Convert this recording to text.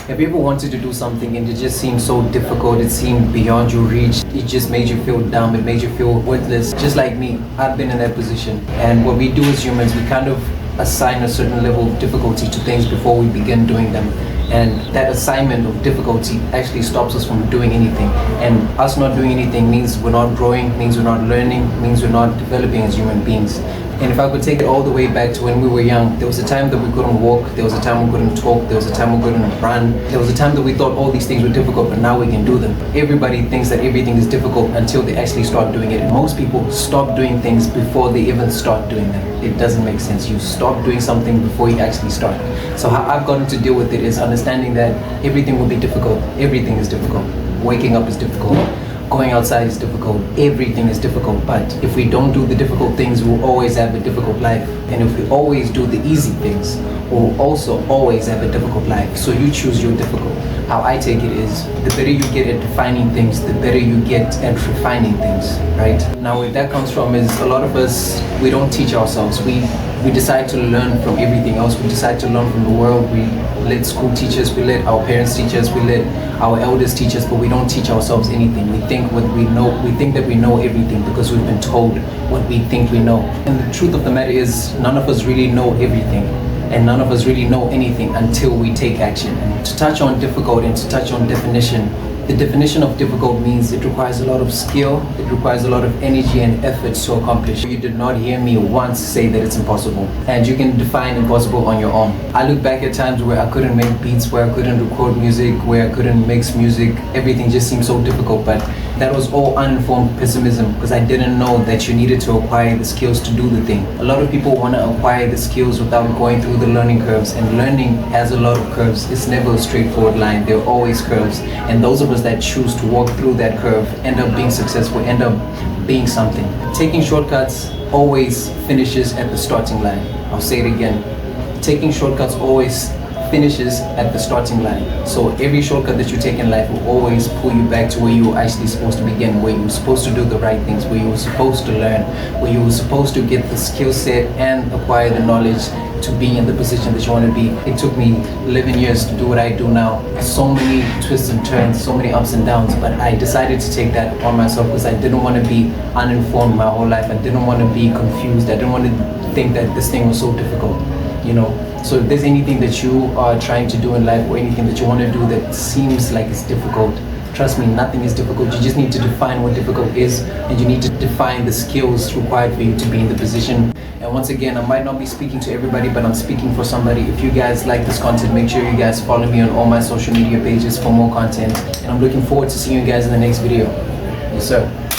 Have you ever wanted to do something and it just seemed so difficult, it seemed beyond your reach, it just made you feel dumb, it made you feel worthless? Just like me, I've been in that position. And what we do as humans, we kind of assign a certain level of difficulty to things before we begin doing them. And that assignment of difficulty actually stops us from doing anything. And us not doing anything means we're not growing, means we're not learning, means we're not developing as human beings. And if I could take it all the way back to when we were young, there was a time that we couldn't walk, there was a time we couldn't talk, there was a time we couldn't run, there was a time that we thought all these things were difficult, but now we can do them. Everybody thinks that everything is difficult until they actually start doing it. And most people stop doing things before they even start doing them. It doesn't make sense. You stop doing something before you actually start. So how I've gotten to deal with it is understanding that everything will be difficult. Everything is difficult. Waking up is difficult. Going outside is difficult. Everything is difficult. But if we don't do the difficult things, we'll always have a difficult life. And if we always do the easy things, we'll also always have a difficult life. So you choose your difficult. How I take it is, the better you get at defining things, the better you get at refining things, right? Now where that comes from is a lot of us, we don't teach ourselves. We decide to learn from everything else. We decide to learn from the world. We let school teach us, we let our parents teach us, we let our elders teach us, but we don't teach ourselves anything. We think what we know, we think that we know everything because we've been told what we think we know. And the truth of the matter is, none of us really know everything. And none of us really know anything until we take action. And to touch on difficult and to touch on definition, the definition of difficult means it requires a lot of skill, it requires a lot of energy and effort to accomplish. You did not hear me once say that it's impossible. And you can define impossible on your own. I look back at times where I couldn't make beats, where I couldn't record music, where I couldn't mix music. Everything just seemed so difficult, but that was all uninformed pessimism because I didn't know that you needed to acquire the skills to do the thing. A lot of people want to acquire the skills without going through the learning curves, and learning has a lot of curves. It's never a straightforward line. There are always curves, and those of us that choose to walk through that curve end up being successful, end up being something. Taking shortcuts always finishes at the starting line. I'll say it again. Taking shortcuts always finishes at the starting line. So every shortcut that you take in life will always pull you back to where you were actually supposed to begin, where you were supposed to do the right things, where you were supposed to learn, where you were supposed to get the skill set and acquire the knowledge to be in the position that you want to be. It took me 11 years to do what I do now. So many twists and turns, so many ups and downs, but I decided to take that upon myself because I didn't want to be uninformed my whole life. I didn't want to be confused. I didn't want to think that this thing was so difficult, you know. So if there's anything that you are trying to do in life or anything that you want to do that seems like it's difficult, trust me, nothing is difficult. You just need to define what difficult is, and you need to define the skills required for you to be in the position. And once again, I might not be speaking to everybody, but I'm speaking for somebody. If you guys like this content, make sure you guys follow me on all my social media pages for more content. And I'm looking forward to seeing you guys in the next video. Yes, sir.